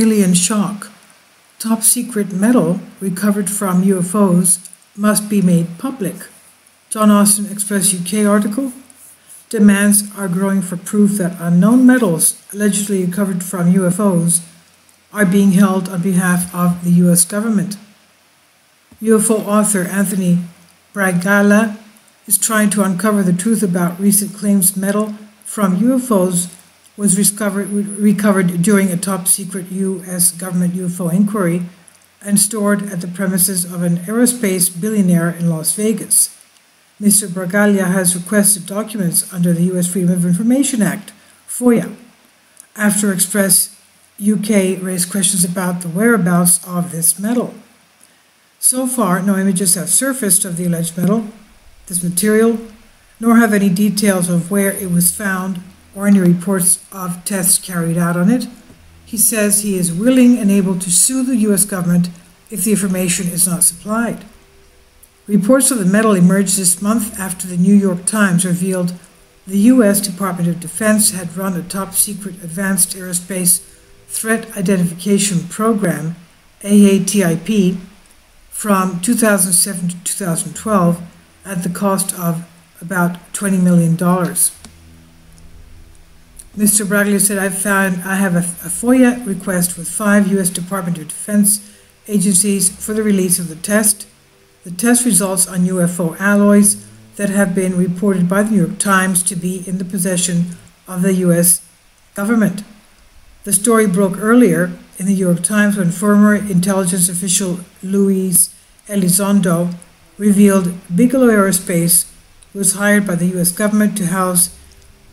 alien shock. Top secret metal recovered from UFOs must be made public. John Austin Express UK article. Demands are growing for proof that unknown metals allegedly recovered from UFOs are being held on behalf of the US government. UFO author Anthony Bragala is trying to uncover the truth about recent claims metal from UFOs was recovered during a top-secret U.S. government UFO inquiry and stored at the premises of an aerospace billionaire in Las Vegas. Mr. Bragala has requested documents under the U.S. Freedom of Information Act, FOIA, after Express UK raised questions about the whereabouts of this metal. So far, no images have surfaced of the alleged metal, this material, nor have any details of where it was found or any reports of tests carried out on it. He says he is willing and able to sue the U.S. government if the information is not supplied. Reports of the metal emerged this month after the New York Times revealed the U.S. Department of Defense had run a top-secret Advanced Aerospace Threat Identification Program, AATIP, from 2007 to 2012 at the cost of about $20 million. Mr. Braglia said, I have a FOIA request with 5 U.S. Department of Defense agencies for the release of the test. The test results on UFO alloys that have been reported by the New York Times to be in the possession of the U.S. government. The story broke earlier in the New York Times when former intelligence official Luis Elizondo revealed Bigelow Aerospace was hired by the U.S. government to house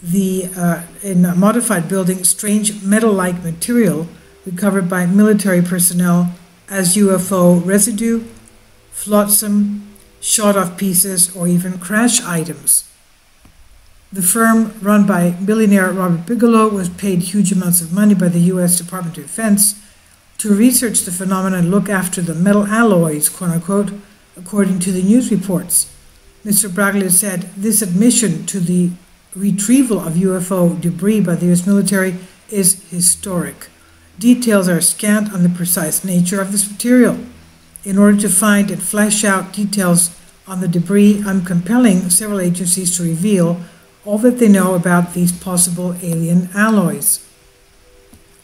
in a modified building strange metal-like material recovered by military personnel as UFO residue, flotsam, shot-off pieces, or even crash items. The firm, run by billionaire Robert Bigelow, was paid huge amounts of money by the U.S. Department of Defense to research the phenomenon and look after the metal alloys, quote-unquote, according to the news reports. Mr. Braglia said this admission to the retrieval of UFO debris by the U.S. military is historic. Details are scant on the precise nature of this material. In order to find and flesh out details on the debris, I'm compelling several agencies to reveal all that they know about these possible alien alloys.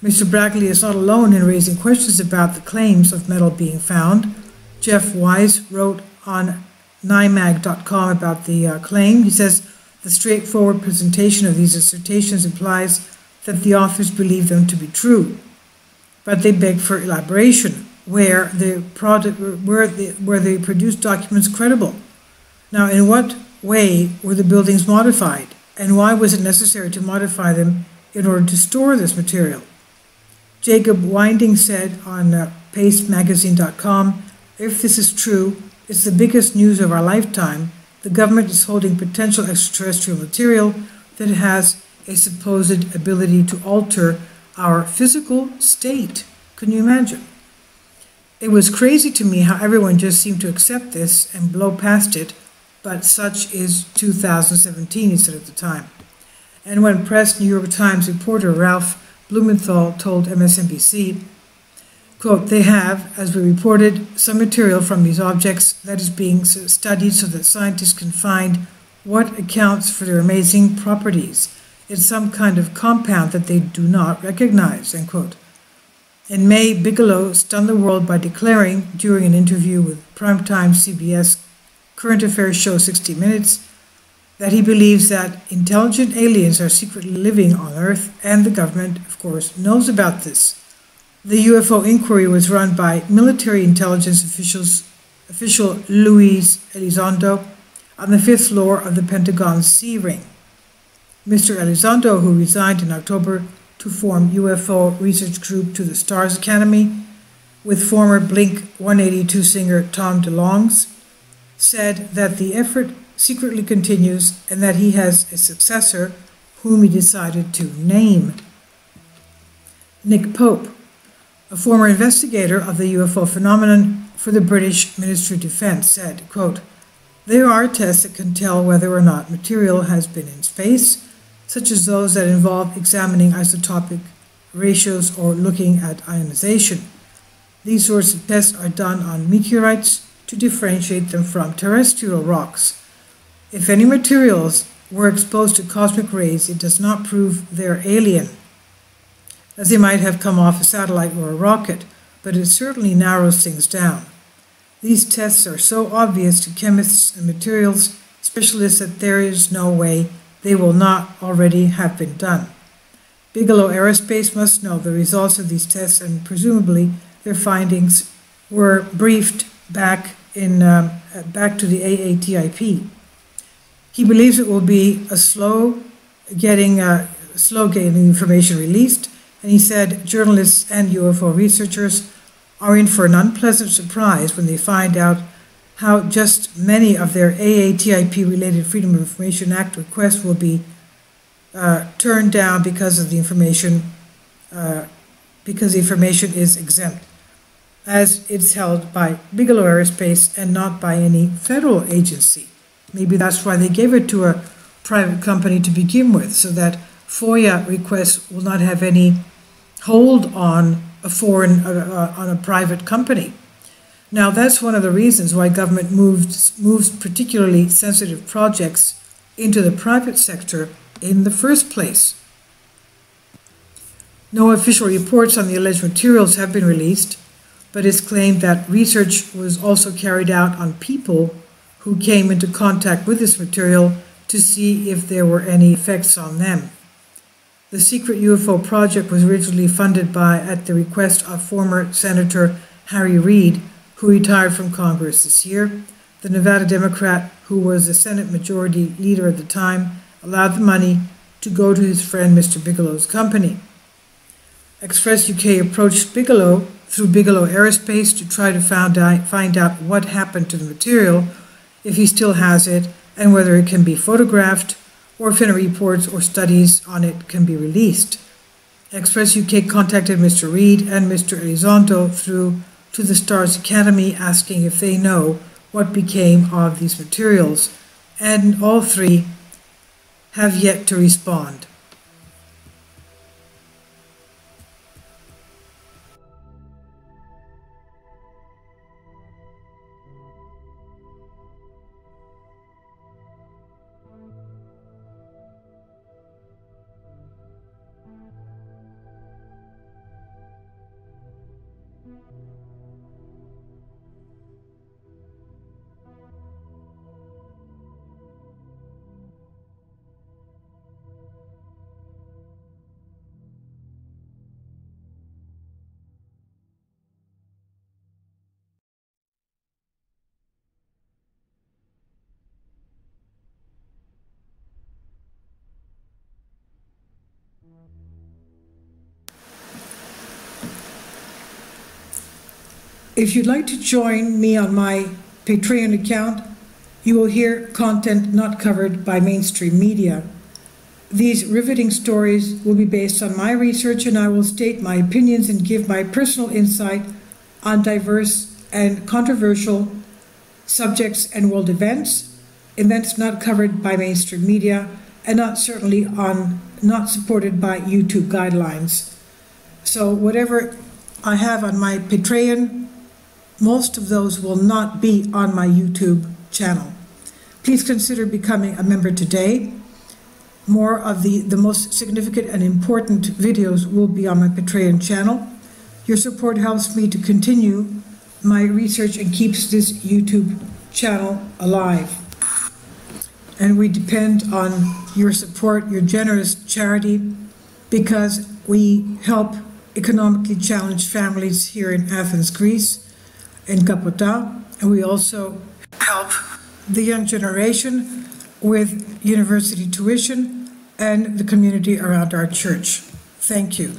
Mr. Braglia is not alone in raising questions about the claims of metal being found. Jeff Wise wrote on NYMAG.com about the claim. He says, the straightforward presentation of these assertions implies that the authors believe them to be true, but they beg for elaboration. Where the produced documents credible? Now, in what way were the buildings modified, and why was it necessary to modify them in order to store this material? Jacob Winding said on pastemagazine.com, if this is true, it's the biggest news of our lifetime. The government is holding potential extraterrestrial material that has a supposed ability to alter our physical state. Can you imagine? It was crazy to me how everyone just seemed to accept this and blow past it, but such is 2017, he said at the time. And when pressed, New York Times reporter Ralph Blumenthal told MSNBC, quote, they have, as we reported, some material from these objects that is being studied so that scientists can find what accounts for their amazing properties. It's some kind of compound that they do not recognize, end quote. In May, Bigelow stunned the world by declaring, during an interview with primetime CBS current affairs show 60 Minutes, that he believes that intelligent aliens are secretly living on Earth, and the government, of course, knows about this. The UFO inquiry was run by military intelligence official Luis Elizondo on the 5th floor of the Pentagon's C Ring. Mr. Elizondo, who resigned in October to form UFO research group to the Stars Academy with former Blink-182 singer Tom DeLonge, said that the effort secretly continues and that he has a successor whom he decided to name. Nick Pope, a former investigator of the UFO phenomenon for the British Ministry of Defense, said, quote, there are tests that can tell whether or not material has been in space, such as those that involve examining isotopic ratios or looking at ionization. These sorts of tests are done on meteorites to differentiate them from terrestrial rocks. If any materials were exposed to cosmic rays, it does not prove they're alien, as they might have come off a satellite or a rocket, but it certainly narrows things down. These tests are so obvious to chemists and materials specialists that there is no way they will not already have been done. Bigelow Aerospace must know the results of these tests, and presumably their findings were briefed back to the AATIP. He believes it will be a slow getting information released, and he said journalists and UFO researchers are in for an unpleasant surprise when they find out how just many of their AATIP-related Freedom of Information Act requests will be turned down because the information is exempt, as it's held by Bigelow Aerospace and not by any federal agency. Maybe that's why they gave it to a private company to begin with, so that FOIA requests will not have any hold on a private company. Now, that's one of the reasons why government moves particularly sensitive projects into the private sector in the first place. No official reports on the alleged materials have been released, but it's claimed that research was also carried out on people who came into contact with this material to see if there were any effects on them. The secret UFO project was originally funded at the request of former Senator Harry Reid, who retired from Congress this year. The Nevada Democrat, who was the Senate Majority Leader at the time, allowed the money to go to his friend Mr. Bigelow's company. Express UK approached Bigelow through Bigelow Aerospace to try to find out what happened to the material, if he still has it, and whether it can be photographed, or if any reports or studies on it can be released. Express UK contacted Mr. Reid and Mr. Elizondo through to the Stars Academy, asking if they know what became of these materials, and all three have yet to respond. If you'd like to join me on my Patreon account, you will hear content not covered by mainstream media. These riveting stories will be based on my research, and I will state my opinions and give my personal insight on diverse and controversial subjects and world events not covered by mainstream media, and not supported by YouTube guidelines. So whatever I have on my Patreon, most of those will not be on my YouTube channel. Please consider becoming a member today. More of the most significant and important videos will be on my Patreon channel. Your support helps me to continue my research and keeps this YouTube channel alive. And we depend on your support, your generous charity, because we help economically challenged families here in Athens, Greece, in Kapota, and we also help the young generation with university tuition and the community around our church. Thank you.